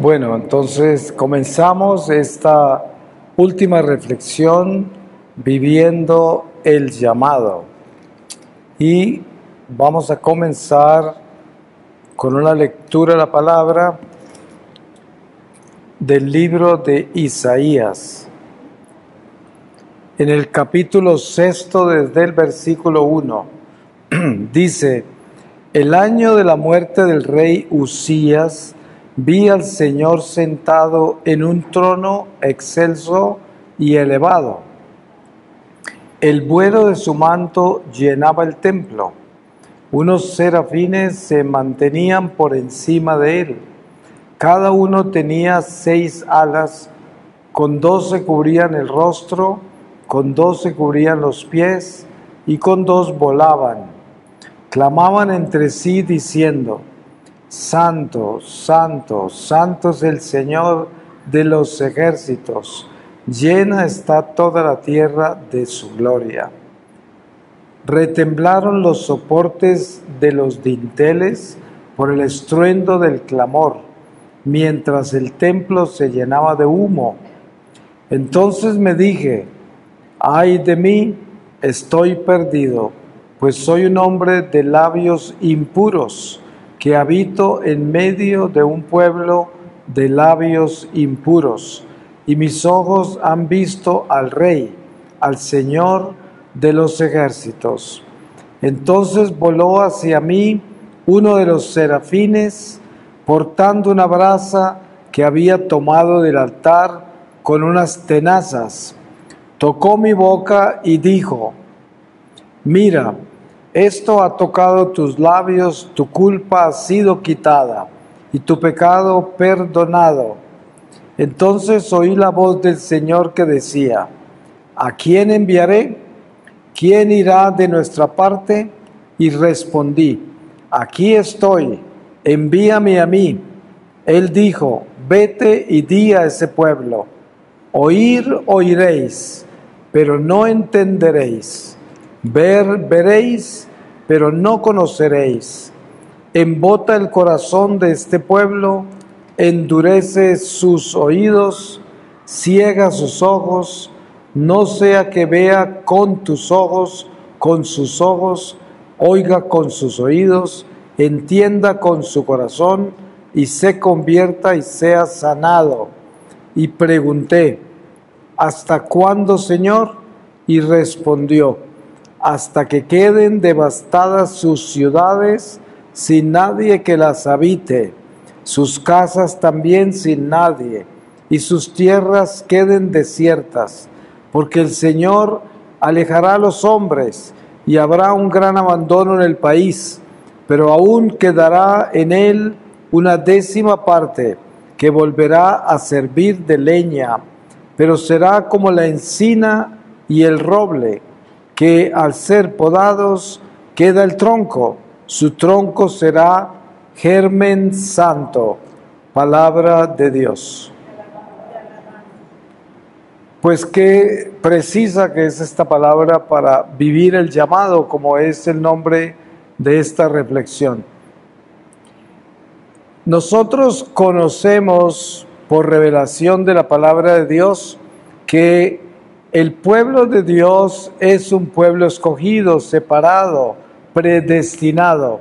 Bueno, entonces comenzamos esta última reflexión viviendo el llamado y vamos a comenzar con una lectura de la palabra del libro de Isaías. En el capítulo 6, desde el versículo 1, dice: el año de la muerte del rey Uzías, vi al Señor sentado en un trono excelso y elevado. El vuelo de su manto llenaba el templo. Unos serafines se mantenían por encima de él. Cada uno tenía 6 alas, con 2 se cubrían el rostro, con 2 se cubrían los pies y con 2 volaban. Clamaban entre sí diciendo: Santo, santo, santo es el Señor de los ejércitos, llena está toda la tierra de su gloria. Retemblaron los soportes de los dinteles por el estruendo del clamor, mientras el templo se llenaba de humo. Entonces me dije: ay de mí, estoy perdido, pues soy un hombre de labios impuros, que habito en medio de un pueblo de labios impuros, y mis ojos han visto al Rey, al Señor de los ejércitos. Entonces voló hacia mí uno de los serafines, portando una brasa que había tomado del altar con unas tenazas. Tocó mi boca y dijo: mira, esto ha tocado tus labios, tu culpa ha sido quitada y tu pecado perdonado. Entonces oí la voz del Señor que decía: ¿a quién enviaré? ¿Quién irá de nuestra parte? Y respondí: aquí estoy, envíame a mí. Él dijo: vete y di a ese pueblo: oír oiréis, pero no entenderéis. Ver veréis, pero no conoceréis. Embota el corazón de este pueblo, endurece sus oídos, ciega sus ojos, no sea que vea con tus ojos, con sus ojos, oiga con sus oídos, entienda con su corazón y se convierta y sea sanado. Y pregunté: ¿hasta cuándo, Señor? Y respondió: hasta que queden devastadas sus ciudades sin nadie que las habite, sus casas también sin nadie, y sus tierras queden desiertas, porque el Señor alejará a los hombres y habrá un gran abandono en el país, pero aún quedará en él una 10ª parte que volverá a servir de leña, pero será como la encina y el roble, que al ser podados queda el tronco, su tronco será germen santo. Palabra de Dios. Pues qué precisa que es esta palabra para vivir el llamado, como es el nombre de esta reflexión. Nosotros conocemos por revelación de la palabra de Dios que el pueblo de Dios es un pueblo escogido, separado, predestinado,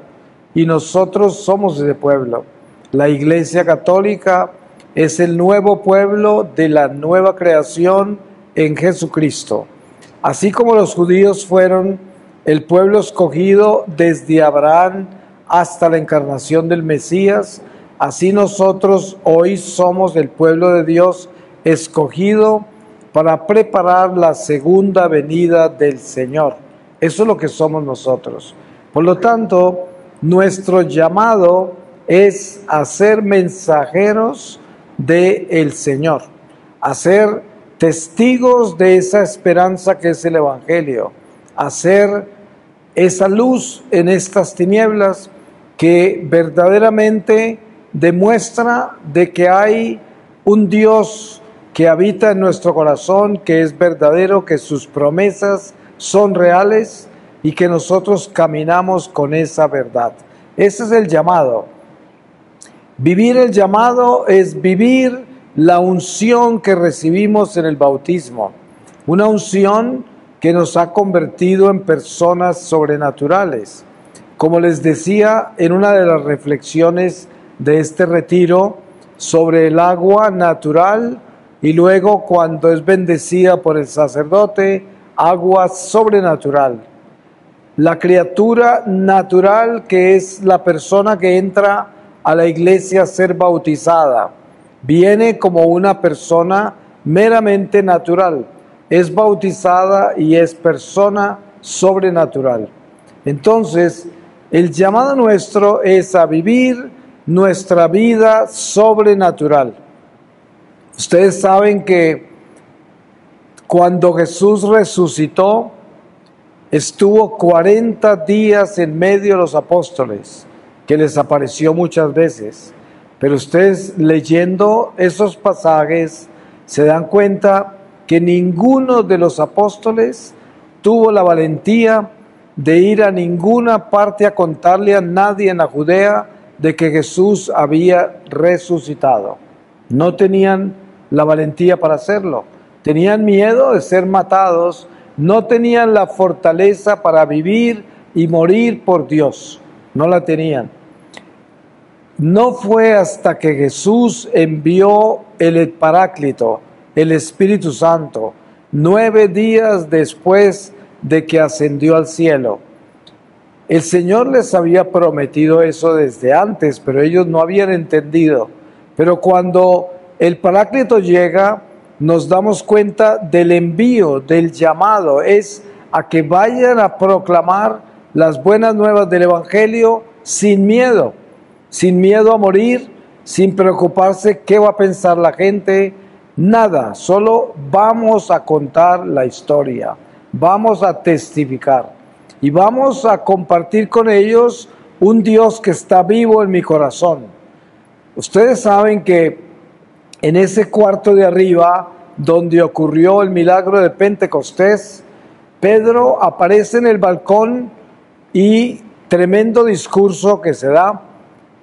y nosotros somos ese pueblo. La Iglesia Católica es el nuevo pueblo de la nueva creación en Jesucristo. Así como los judíos fueron el pueblo escogido desde Abraham hasta la encarnación del Mesías, así nosotros hoy somos el pueblo de Dios escogido para preparar la segunda venida del Señor. Eso es lo que somos nosotros. Por lo tanto, nuestro llamado es a ser mensajeros del Señor, a ser testigos de esa esperanza que es el Evangelio, a ser esa luz en estas tinieblas que verdaderamente demuestra de que hay un Dios que habita en nuestro corazón, que es verdadero, que sus promesas son reales y que nosotros caminamos con esa verdad. Ese es el llamado. Vivir el llamado es vivir la unción que recibimos en el bautismo, una unción que nos ha convertido en personas sobrenaturales. Como les decía en una de las reflexiones de este retiro sobre el agua natural y luego cuando es bendecida por el sacerdote, agua sobrenatural. La criatura natural, que es la persona que entra a la iglesia a ser bautizada, viene como una persona meramente natural, es bautizada y es persona sobrenatural. Entonces, el llamado nuestro es a vivir nuestra vida sobrenatural. Ustedes saben que cuando Jesús resucitó, estuvo 40 días en medio de los apóstoles, que les apareció muchas veces. Pero ustedes leyendo esos pasajes se dan cuenta que ninguno de los apóstoles tuvo la valentía de ir a ninguna parte a contarle a nadie en la Judea de que Jesús había resucitado. No tenían la valentía para hacerlo. Tenían miedo de ser matados, no tenían la fortaleza para vivir y morir por Dios. No la tenían. No fue hasta que Jesús envió el Paráclito, el Espíritu Santo, 9 días después de que ascendió al cielo. El Señor les había prometido eso desde antes, pero ellos no habían entendido. Pero cuando el Paráclito llega, nos damos cuenta del envío, del llamado, es a que vayan a proclamar las buenas nuevas del Evangelio sin miedo a morir, sin preocuparse qué va a pensar la gente, nada, solo vamos a contar la historia, vamos a testificar y vamos a compartir con ellos un Dios que está vivo en mi corazón. Ustedes saben que en ese cuarto de arriba, donde ocurrió el milagro de Pentecostés, Pedro aparece en el balcón y tremendo discurso que se da,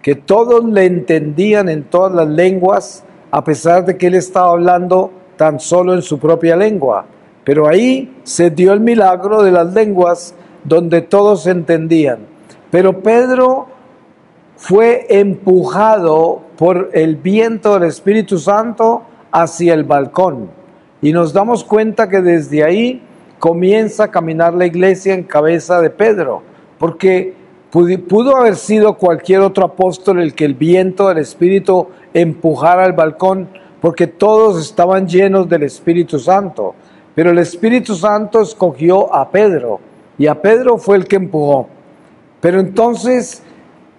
que todos le entendían en todas las lenguas, a pesar de que él estaba hablando tan solo en su propia lengua. Pero ahí se dio el milagro de las lenguas donde todos entendían. Pero Pedro fue empujado por el viento del Espíritu Santo hacia el balcón. Y nos damos cuenta que desde ahí comienza a caminar la iglesia en cabeza de Pedro, porque pudo haber sido cualquier otro apóstol el que el viento del Espíritu empujara al balcón, porque todos estaban llenos del Espíritu Santo. Pero el Espíritu Santo escogió a Pedro, y a Pedro fue el que empujó. Pero entonces,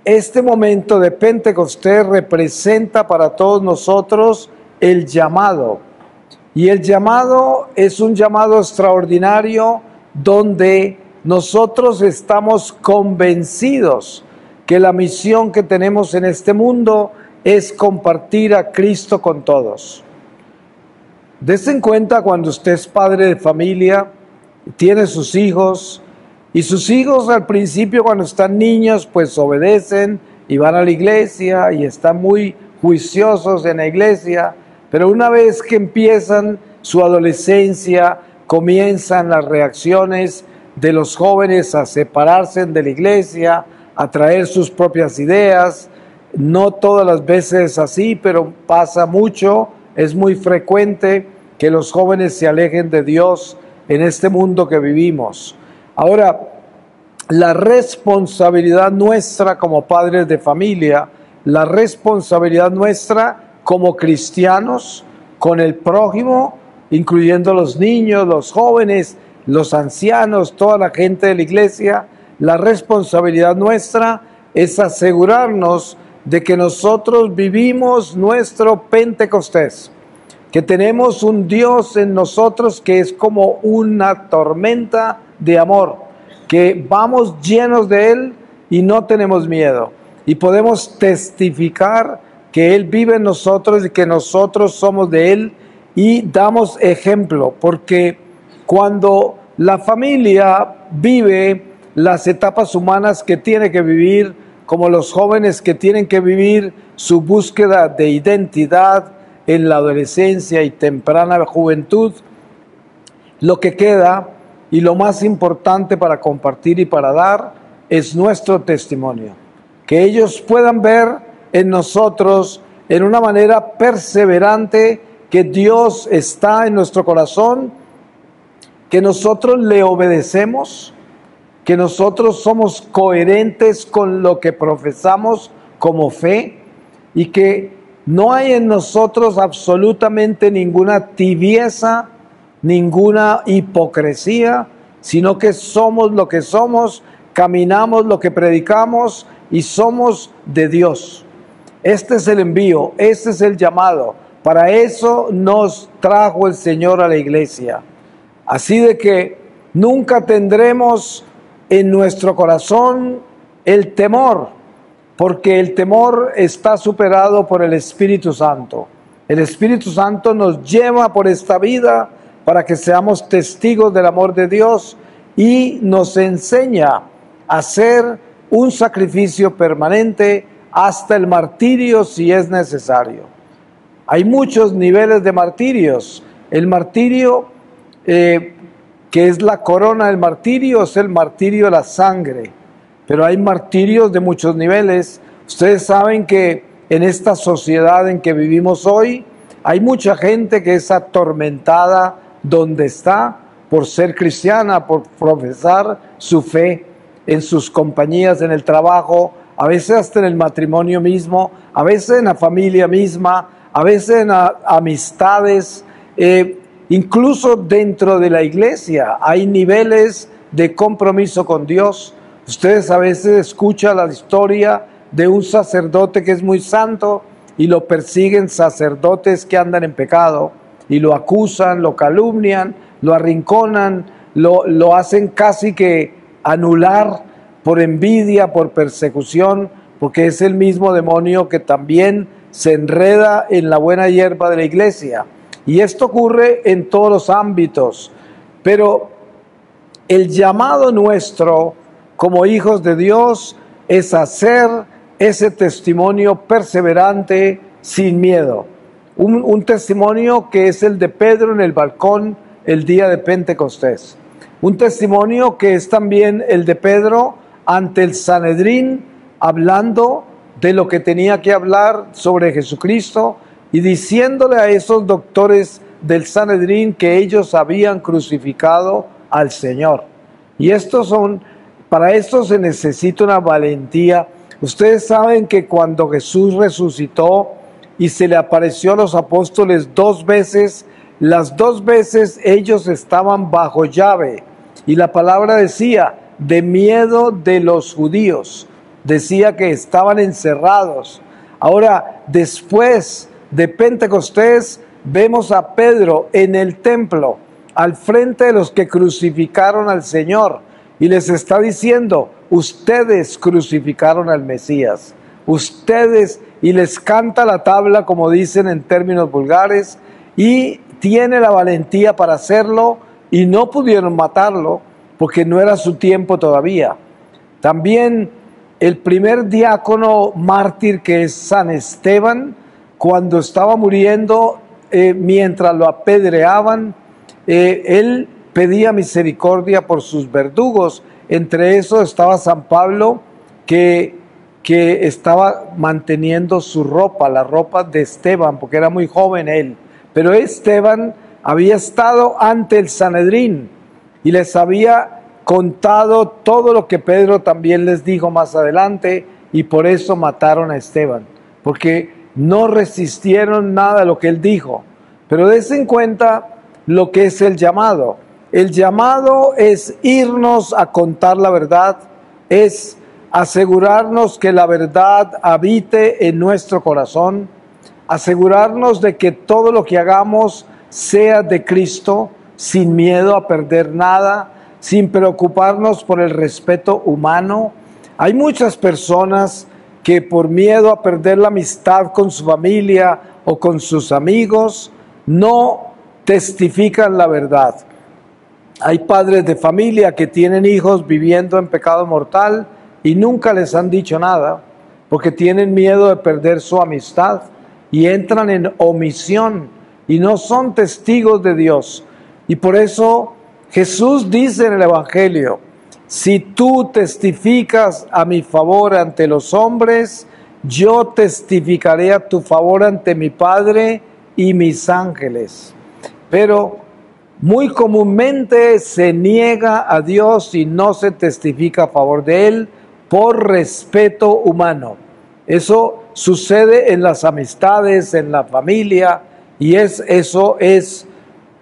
este momento de Pentecostés representa para todos nosotros el llamado. Y el llamado es un llamado extraordinario donde nosotros estamos convencidos que la misión que tenemos en este mundo es compartir a Cristo con todos. Dese en cuenta cuando usted es padre de familia, tiene sus hijos, y sus hijos al principio cuando están niños pues obedecen y van a la iglesia y están muy juiciosos en la iglesia, pero una vez que empiezan su adolescencia, comienzan las reacciones de los jóvenes a separarse de la iglesia, a traer sus propias ideas. No todas las veces así, pero pasa mucho, es muy frecuente que los jóvenes se alejen de Dios en este mundo que vivimos. Ahora, la responsabilidad nuestra como padres de familia, la responsabilidad nuestra como cristianos con el prójimo, incluyendo los niños, los jóvenes, los ancianos, toda la gente de la iglesia, la responsabilidad nuestra es asegurarnos de que nosotros vivimos nuestro Pentecostés, que tenemos un Dios en nosotros que es como una tormenta de amor, que vamos llenos de Él y no tenemos miedo, y podemos testificar que Él vive en nosotros y que nosotros somos de Él, y damos ejemplo, porque cuando la familia vive las etapas humanas que tiene que vivir, como los jóvenes que tienen que vivir su búsqueda de identidad en la adolescencia y temprana juventud, lo que queda y lo más importante para compartir y para dar es nuestro testimonio. Que ellos puedan ver en nosotros, en una manera perseverante, que Dios está en nuestro corazón, que nosotros le obedecemos, que nosotros somos coherentes con lo que profesamos como fe y que no hay en nosotros absolutamente ninguna tibieza, ninguna hipocresía, sino que somos lo que somos, caminamos lo que predicamos y somos de Dios. Este es el envío, este es el llamado. Para eso nos trajo el Señor a la iglesia. Así de que nunca tendremos en nuestro corazón el temor, porque el temor está superado por el Espíritu Santo. El Espíritu Santo nos lleva por esta vida para que seamos testigos del amor de Dios y nos enseña a hacer un sacrificio permanente hasta el martirio si es necesario. Hay muchos niveles de martirios. El martirio, que es la corona del martirio, es el martirio de la sangre. Pero hay martirios de muchos niveles. Ustedes saben que en esta sociedad en que vivimos hoy, hay mucha gente que es atormentada donde está por ser cristiana, por profesar su fe en sus compañías, en el trabajo, a veces hasta en el matrimonio mismo, a veces en la familia misma, a veces en amistades, incluso dentro de la iglesia hay niveles de compromiso con Dios. Ustedes a veces escuchan la historia de un sacerdote que es muy santo y lo persiguen sacerdotes que andan en pecado y lo acusan, lo calumnian, lo arrinconan, lo hacen casi que anular por envidia, por persecución, porque es el mismo demonio que también se enreda en la buena hierba de la iglesia. Y esto ocurre en todos los ámbitos, pero el llamado nuestro como hijos de Dios es hacer ese testimonio perseverante sin miedo. Un testimonio que es el de Pedro en el balcón el día de Pentecostés. Un testimonio que es también el de Pedro ante el Sanedrín, hablando de lo que tenía que hablar sobre Jesucristo y diciéndole a esos doctores del Sanedrín que ellos habían crucificado al Señor. Y para esto se necesita una valentía. Ustedes saben que cuando Jesús resucitó y se le apareció a los apóstoles 2 veces, las 2 veces ellos estaban bajo llave. Y la palabra decía, de miedo de los judíos. Decía que estaban encerrados. Ahora, después de Pentecostés, vemos a Pedro en el templo, al frente de los que crucificaron al Señor. Y les está diciendo, ustedes crucificaron al Mesías. Ustedes, y les canta la tabla, como dicen en términos vulgares, y tiene la valentía para hacerlo, y no pudieron matarlo, porque no era su tiempo todavía. También el primer diácono mártir, que es San Esteban, cuando estaba muriendo, mientras lo apedreaban, él pedía misericordia por sus verdugos. Entre esos estaba San Pablo, que estaba manteniendo su ropa, la ropa de Esteban, porque era muy joven él. Pero Esteban había estado ante el Sanedrín y les había contado todo lo que Pedro también les dijo más adelante, y por eso mataron a Esteban, porque no resistieron nada de lo que él dijo. Pero des en cuenta lo que es el llamado. El llamado es irnos a contar la verdad, es asegurarnos que la verdad habite en nuestro corazón, asegurarnos de que todo lo que hagamos sea de Cristo, sin miedo a perder nada, sin preocuparnos por el respeto humano. Hay muchas personas que por miedo a perder la amistad con su familia o con sus amigos, no testifican la verdad. Hay padres de familia que tienen hijos viviendo en pecado mortal y nunca les han dicho nada, porque tienen miedo de perder su amistad y entran en omisión y no son testigos de Dios. Y por eso Jesús dice en el Evangelio: si tú testificas a mi favor ante los hombres, yo testificaré a tu favor ante mi Padre y mis ángeles. Pero muy comúnmente se niega a Dios y no se testifica a favor de Él por respeto humano. Eso sucede en las amistades, en la familia, y eso es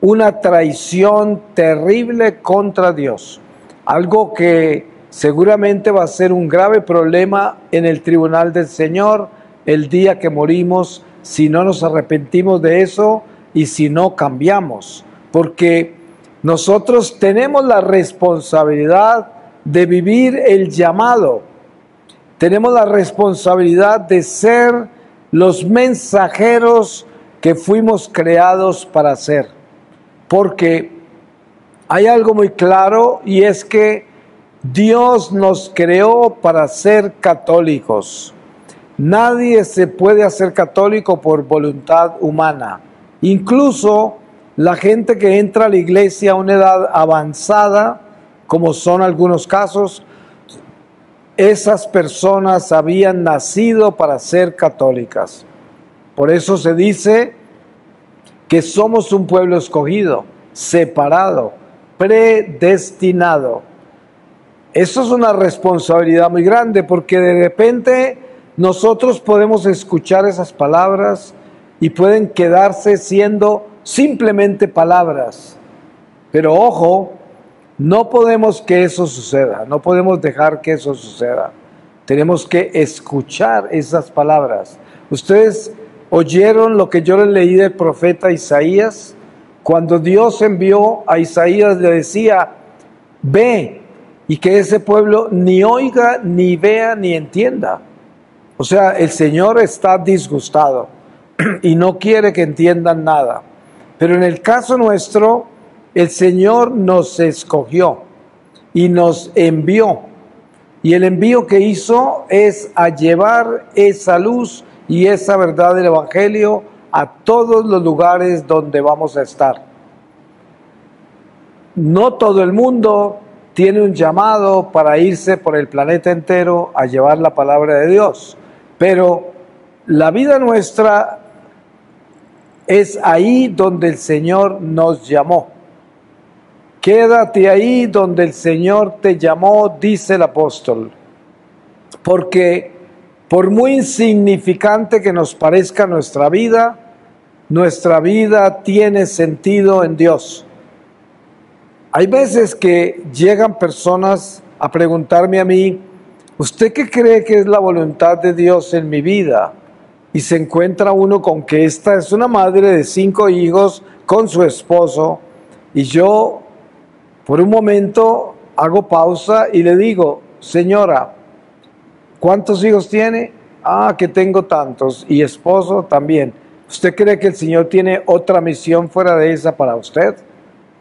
una traición terrible contra Dios. Algo que seguramente va a ser un grave problema en el tribunal del Señor el día que morimos, si no nos arrepentimos de eso y si no cambiamos. Porque nosotros tenemos la responsabilidad de vivir el llamado. Tenemos la responsabilidad de ser los mensajeros que fuimos creados para ser. Porque hay algo muy claro, y es que Dios nos creó para ser católicos. Nadie se puede hacer católico por voluntad humana. Incluso la gente que entra a la iglesia a una edad avanzada, como son algunos casos, esas personas habían nacido para ser católicas. Por eso se dice que somos un pueblo escogido, separado, predestinado. Eso es una responsabilidad muy grande, porque de repente nosotros podemos escuchar esas palabras y pueden quedarse siendo simplemente palabras. Pero ojo, no podemos que eso suceda, no podemos dejar que eso suceda. Tenemos que escuchar esas palabras. Ustedes oyeron lo que yo les leí del profeta Isaías. Cuando Dios envió a Isaías, le decía: ve, y que ese pueblo ni oiga, ni vea, ni entienda. O sea, el Señor está disgustado y no quiere que entiendan nada. Pero en el caso nuestro, el Señor nos escogió y nos envió. Y el envío que hizo es a llevar esa luz y esa verdad del Evangelio a todos los lugares donde vamos a estar. No todo el mundo tiene un llamado para irse por el planeta entero a llevar la palabra de Dios, pero la vida nuestra es ahí donde el Señor nos llamó. Quédate ahí donde el Señor te llamó, dice el apóstol, porque por muy insignificante que nos parezca nuestra vida tiene sentido en Dios. Hay veces que llegan personas a preguntarme a mí: ¿usted qué cree que es la voluntad de Dios en mi vida? Y se encuentra uno con que esta es una madre de 5 hijos con su esposo, y yo por un momento hago pausa y le digo: señora, ¿cuántos hijos tiene? Ah, que tengo tantos, y esposo también. ¿Usted cree que el Señor tiene otra misión fuera de esa para usted?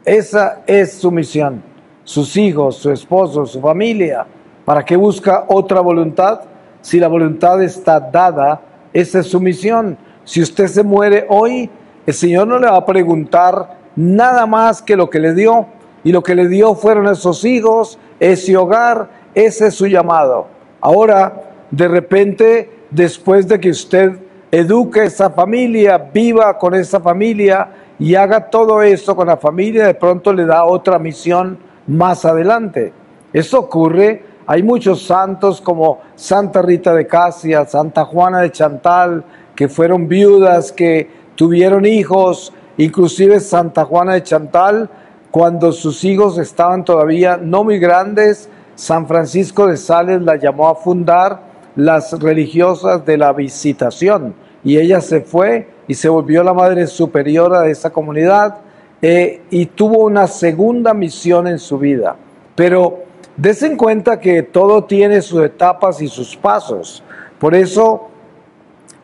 Esa es su misión, sus hijos, su esposo, su familia. ¿Para qué busca otra voluntad? Si la voluntad está dada, esa es su misión. Si usted se muere hoy, el Señor no le va a preguntar nada más que lo que le dio, y lo que le dio fueron esos hijos, ese hogar, ese es su llamado. Ahora, de repente, después de que usted eduque a esa familia, viva con esa familia y haga todo eso con la familia, de pronto le da otra misión más adelante. Eso ocurre. Hay muchos santos como Santa Rita de Casia, Santa Juana de Chantal, que fueron viudas, que tuvieron hijos. Inclusive Santa Juana de Chantal, cuando sus hijos estaban todavía no muy grandes, San Francisco de Sales la llamó a fundar las religiosas de la Visitación, y ella se fue y se volvió la madre superiora de esa comunidad, y tuvo una segunda misión en su vida. Pero des en cuenta que todo tiene sus etapas y sus pasos. Por eso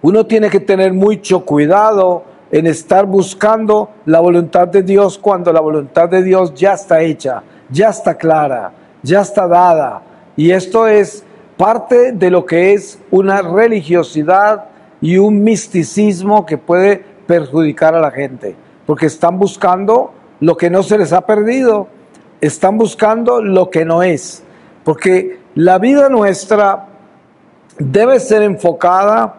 uno tiene que tener mucho cuidado en estar buscando la voluntad de Dios cuando la voluntad de Dios ya está hecha, ya está clara, ya está dada. Y esto es parte de lo que es una religiosidad y un misticismo que puede perjudicar a la gente, porque están buscando lo que no se les ha perdido, están buscando lo que no es, porque la vida nuestra debe ser enfocada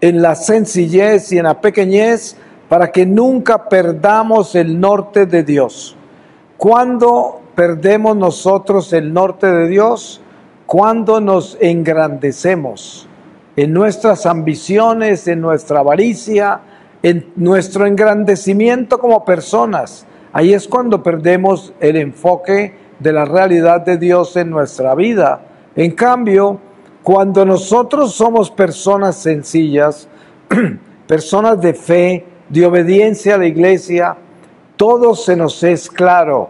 en la sencillez y en la pequeñez para que nunca perdamos el norte de Dios. ¿Cuándo perdemos nosotros el norte de Dios? Cuando nos engrandecemos en nuestras ambiciones, en nuestra avaricia, en nuestro engrandecimiento como personas. Ahí es cuando perdemos el enfoque de la realidad de Dios en nuestra vida. En cambio, cuando nosotros somos personas sencillas, personas de fe, de obediencia a la iglesia, todo se nos es claro.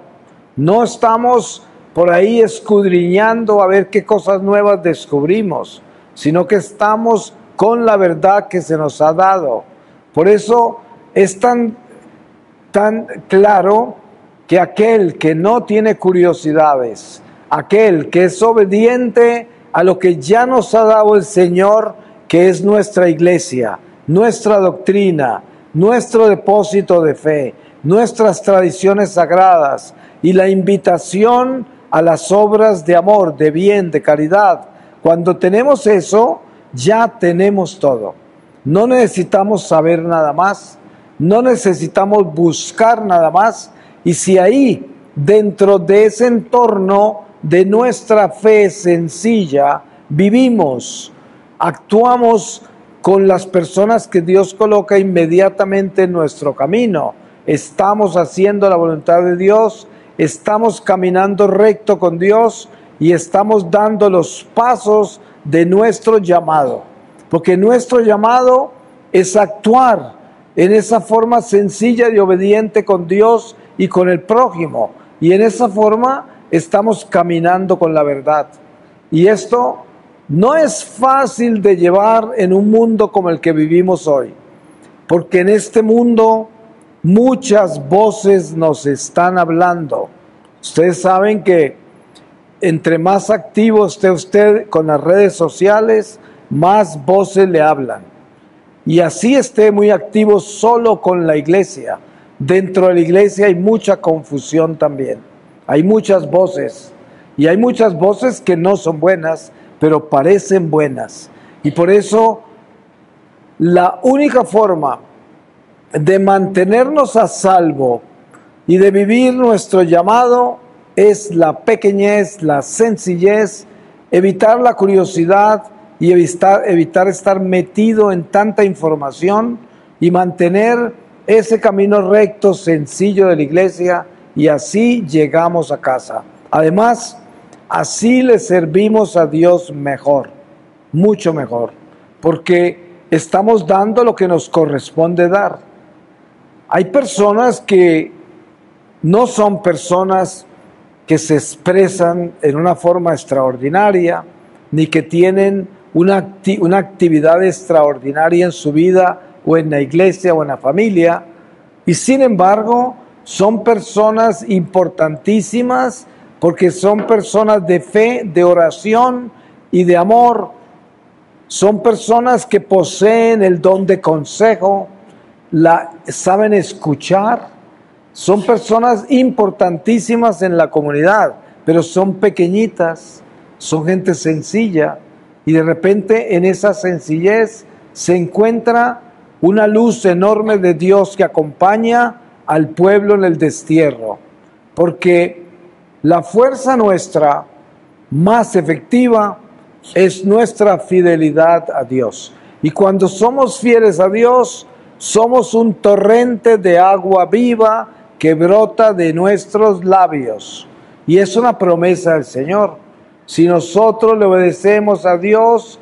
No estamos por ahí escudriñando a ver qué cosas nuevas descubrimos, sino que estamos con la verdad que se nos ha dado. Por eso es tan claro que aquel que no tiene curiosidades, aquel que es obediente a lo que ya nos ha dado el Señor, que es nuestra iglesia, nuestra doctrina, nuestro depósito de fe, nuestras tradiciones sagradas y la invitación a las obras de amor, de bien, de caridad. Cuando tenemos eso, ya tenemos todo. No necesitamos saber nada más, no necesitamos buscar nada más. Y si ahí, dentro de ese entorno de nuestra fe sencilla, vivimos, actuamos con las personas que Dios coloca inmediatamente en nuestro camino, estamos haciendo la voluntad de Dios, estamos caminando recto con Dios y estamos dando los pasos de nuestro llamado, porque nuestro llamado es actuar en esa forma sencilla y obediente con Dios y con el prójimo, y en esa forma estamos caminando con la verdad. Y esto no es fácil de llevar en un mundo como el que vivimos hoy, porque en este mundo muchas voces nos están hablando. Ustedes saben que entre más activo esté usted con las redes sociales, más voces le hablan. Y así esté muy activo solo con la iglesia. Dentro de la iglesia hay mucha confusión también. Hay muchas voces. Y hay muchas voces que no son buenas, pero parecen buenas. Y por eso la única forma de mantenernos a salvo y de vivir nuestro llamado es la pequeñez, la sencillez, evitar la curiosidad y evitar estar metido en tanta información y mantener ese camino recto, sencillo de la iglesia, y así llegamos a casa. Además, así le servimos a Dios mejor, mucho mejor, porque estamos dando lo que nos corresponde dar. Hay personas que no son personas que se expresan en una forma extraordinaria, ni que tienen una actividad extraordinaria en su vida o en la iglesia o en la familia, y sin embargo son personas importantísimas porque son personas de fe, de oración y de amor. Son personas que poseen el don de consejo, saben escuchar. Son personas importantísimas en la comunidad, pero son pequeñitas, son gente sencilla, y de repente en esa sencillez se encuentra una luz enorme de Dios que acompaña al pueblo en el destierro, porque la fuerza nuestra más efectiva es nuestra fidelidad a Dios. Y cuando somos fieles a Dios, somos un torrente de agua viva que brota de nuestros labios. Y es una promesa del Señor. Si nosotros le obedecemos a Dios,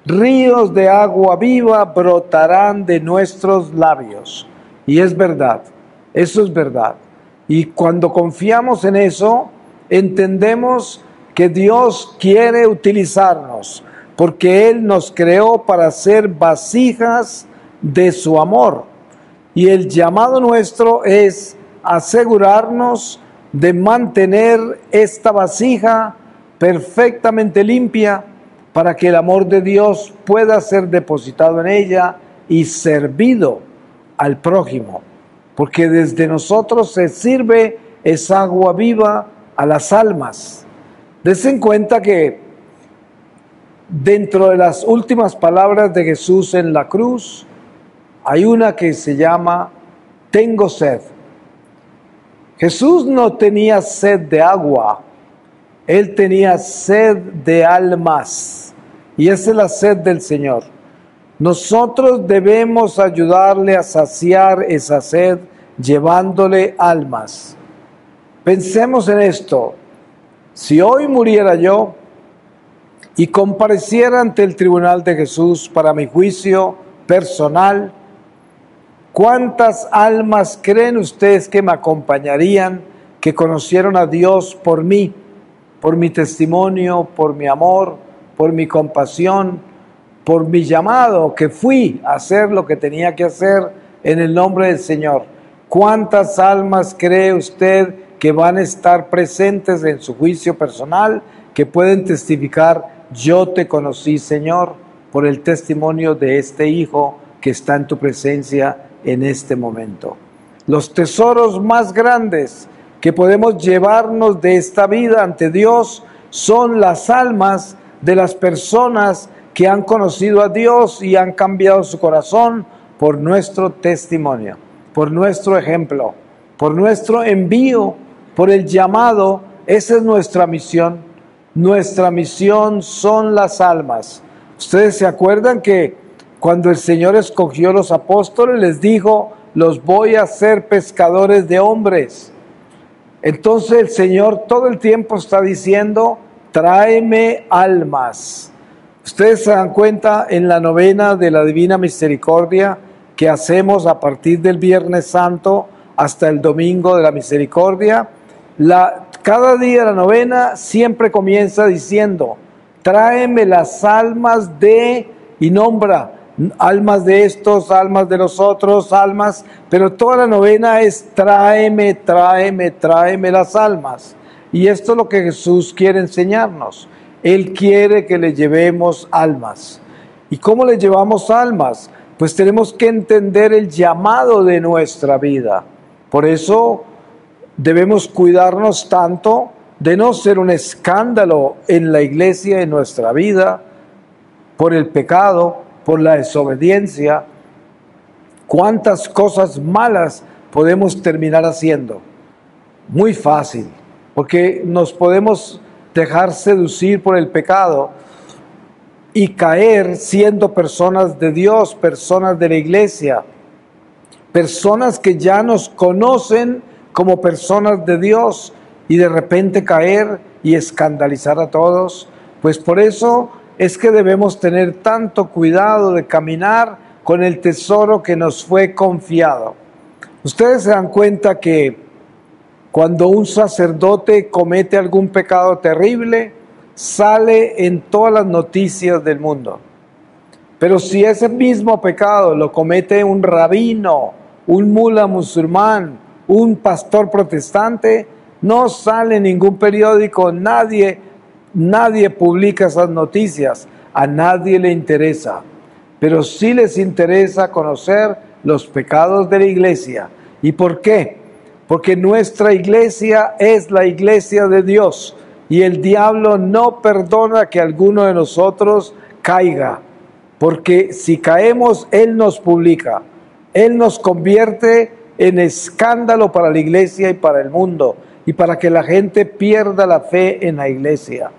ríos de agua viva brotarán de nuestros labios. Y es verdad, eso es verdad. Y cuando confiamos en eso, entendemos que Dios quiere utilizarnos, porque Él nos creó para ser vasijas de su amor. Y el llamado nuestro es asegurarnos de mantener esta vasija perfectamente limpia para que el amor de Dios pueda ser depositado en ella y servido al prójimo, porque desde nosotros se sirve esa agua viva a las almas. Dense en cuenta que dentro de las últimas palabras de Jesús en la cruz, hay una que se llama, tengo sed. Jesús no tenía sed de agua, Él tenía sed de almas, y esa es la sed del Señor. Nosotros debemos ayudarle a saciar esa sed, llevándole almas. Pensemos en esto, si hoy muriera yo y compareciera ante el tribunal de Jesús para mi juicio personal, ¿cuántas almas creen ustedes que me acompañarían, que conocieron a Dios por mí, por mi testimonio, por mi amor, por mi compasión, por mi llamado, que fui a hacer lo que tenía que hacer en el nombre del Señor? ¿Cuántas almas cree usted que van a estar presentes en su juicio personal, que pueden testificar, yo te conocí, Señor, por el testimonio de este hijo que está en tu presencia en este momento? Los tesoros más grandes que podemos llevarnos de esta vida ante Dios son las almas de las personas que han conocido a Dios y han cambiado su corazón por nuestro testimonio, por nuestro ejemplo, por nuestro envío, por el llamado. Esa es nuestra misión. Nuestra misión son las almas. Ustedes se acuerdan que cuando el Señor escogió los apóstoles, les dijo, los voy a hacer pescadores de hombres. Entonces el Señor todo el tiempo está diciendo, tráeme almas. Ustedes se dan cuenta en la novena de la Divina Misericordia que hacemos a partir del Viernes Santo hasta el Domingo de la Misericordia. Cada día la novena siempre comienza diciendo, tráeme las almas de, y nombra almas de estos, almas de los otros, almas, pero toda la novena es tráeme, tráeme, tráeme las almas. Y esto es lo que Jesús quiere enseñarnos. Él quiere que le llevemos almas. ¿Y cómo le llevamos almas? Pues tenemos que entender el llamado de nuestra vida. Por eso debemos cuidarnos tanto de no ser un escándalo en la iglesia, en nuestra vida, por el pecado, por la desobediencia. ¿Cuántas cosas malas podemos terminar haciendo? Muy fácil, porque nos podemos dejar seducir por el pecado y caer siendo personas de Dios, personas de la iglesia, personas que ya nos conocen como personas de Dios, y de repente caer y escandalizar a todos. Pues por eso es que debemos tener tanto cuidado de caminar con el tesoro que nos fue confiado. Ustedes se dan cuenta que cuando un sacerdote comete algún pecado terrible, sale en todas las noticias del mundo. Pero si ese mismo pecado lo comete un rabino, un mula musulmán, un pastor protestante, no sale en ningún periódico, nadie publica esas noticias, a nadie le interesa. Pero sí les interesa conocer los pecados de la iglesia. ¿Y por qué? Porque nuestra iglesia es la iglesia de Dios y el diablo no perdona que alguno de nosotros caiga, porque si caemos, Él nos publica, Él nos convierte en escándalo para la iglesia y para el mundo, y para que la gente pierda la fe en la iglesia.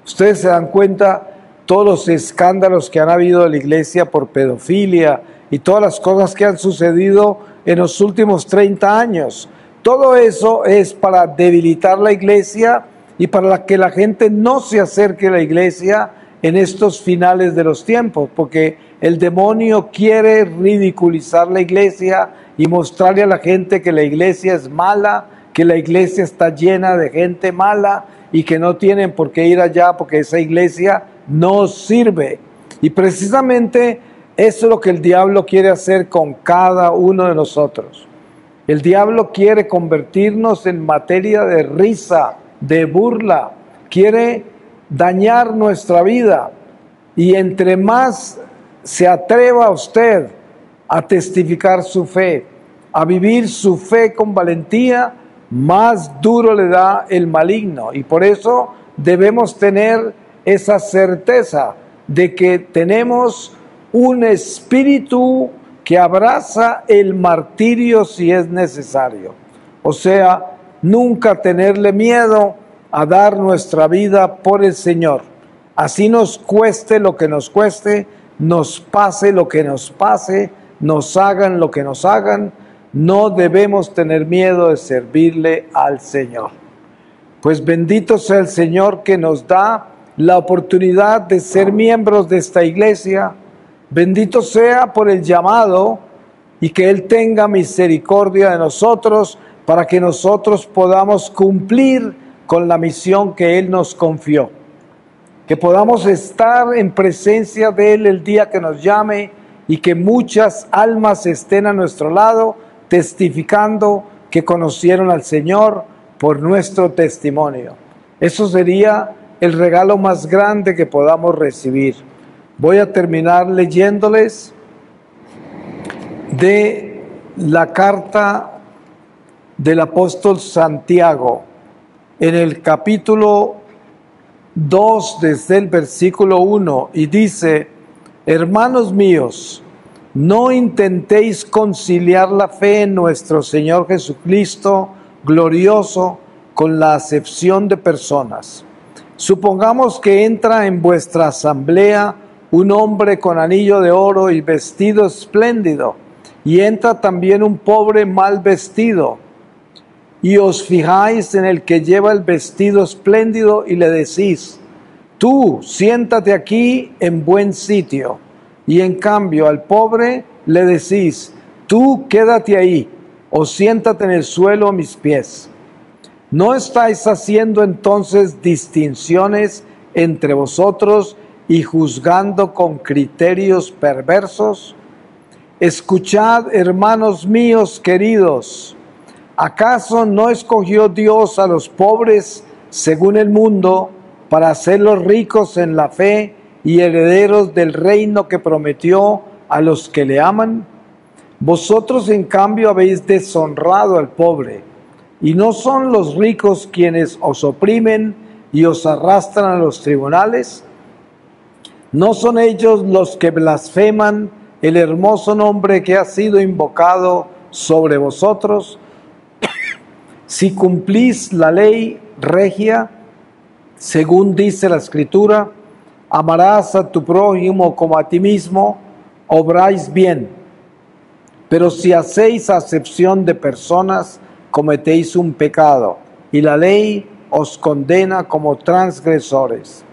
Ustedes se dan cuenta todos los escándalos que han habido en la iglesia por pedofilia y todas las cosas que han sucedido en los últimos 30 años. Todo eso es para debilitar la iglesia y para que la gente no se acerque a la iglesia en estos finales de los tiempos, porque el demonio quiere ridiculizar la iglesia y mostrarle a la gente que la iglesia es mala, que la iglesia está llena de gente mala y que no tienen por qué ir allá porque esa iglesia no sirve. Y precisamente eso es lo que el diablo quiere hacer con cada uno de nosotros. El diablo quiere convertirnos en materia de risa, de burla, quiere dañar nuestra vida. Y entre más se atreva usted a testificar su fe, a vivir su fe con valentía, más duro le da el maligno. Y por eso debemos tener esa certeza de que tenemos un espíritu que abraza el martirio si es necesario. O sea, nunca tenerle miedo a dar nuestra vida por el Señor. Así nos cueste lo que nos cueste, nos pase lo que nos pase, nos hagan lo que nos hagan, no debemos tener miedo de servirle al Señor. Pues bendito sea el Señor que nos da la oportunidad de ser miembros de esta iglesia. Bendito sea por el llamado y que Él tenga misericordia de nosotros para que nosotros podamos cumplir con la misión que Él nos confió. Que podamos estar en presencia de Él el día que nos llame y que muchas almas estén a nuestro lado testificando que conocieron al Señor por nuestro testimonio. Eso sería el regalo más grande que podamos recibir. Voy a terminar leyéndoles de la carta del apóstol Santiago, en el capítulo 2, desde el versículo 1, y dice: hermanos míos, no intentéis conciliar la fe en nuestro Señor Jesucristo glorioso con la acepción de personas. Supongamos que entra en vuestra asamblea un hombre con anillo de oro y vestido espléndido, y entra también un pobre mal vestido, y os fijáis en el que lleva el vestido espléndido y le decís: tú siéntate aquí en buen sitio, y en cambio al pobre le decís: tú quédate ahí, o siéntate en el suelo a mis pies. ¿No estáis haciendo entonces distinciones entre vosotros y juzgando con criterios perversos? Escuchad, hermanos míos queridos, ¿acaso no escogió Dios a los pobres según el mundo para hacerlos ricos en la fe y herederos del reino que prometió a los que le aman? Vosotros en cambio habéis deshonrado al pobre. ¿Y no son los ricos quienes os oprimen y os arrastran a los tribunales? ¿No son ellos los que blasfeman el hermoso nombre que ha sido invocado sobre vosotros? Si cumplís la ley regia, según dice la Escritura, amarás a tu prójimo como a ti mismo, obráis bien. Pero si hacéis acepción de personas, cometéis un pecado, y la ley os condena como transgresores.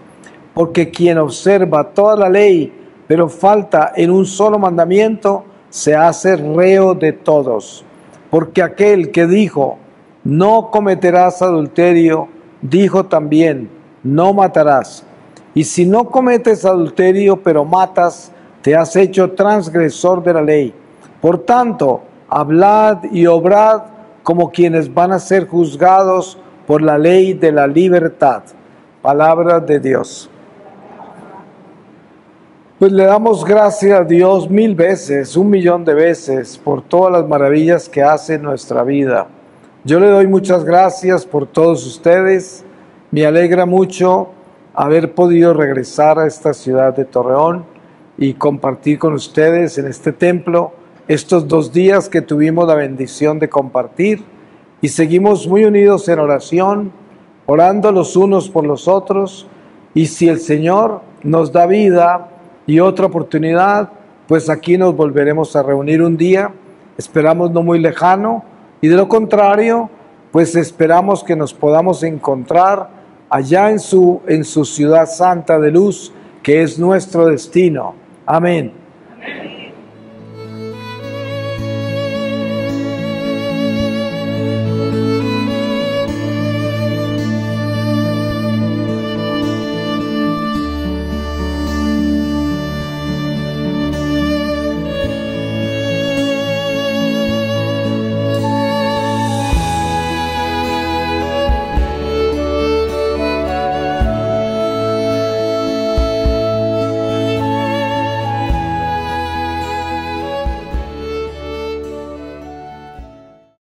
Porque quien observa toda la ley, pero falta en un solo mandamiento, se hace reo de todos. Porque aquel que dijo: no cometerás adulterio, dijo también: no matarás. Y si no cometes adulterio, pero matas, te has hecho transgresor de la ley. Por tanto, hablad y obrad como quienes van a ser juzgados por la ley de la libertad. Palabra de Dios. Pues le damos gracias a Dios 1000 veces, 1.000.000 de veces, por todas las maravillas que hace en nuestra vida. Yo le doy muchas gracias por todos ustedes. Me alegra mucho haber podido regresar a esta ciudad de Torreón y compartir con ustedes en este templo estos 2 días que tuvimos la bendición de compartir, y seguimos muy unidos en oración, orando los unos por los otros, y si el Señor nos da vida y otra oportunidad, pues aquí nos volveremos a reunir un día, esperamos no muy lejano, y de lo contrario, pues esperamos que nos podamos encontrar allá en su ciudad santa de luz, que es nuestro destino. Amén. Amén.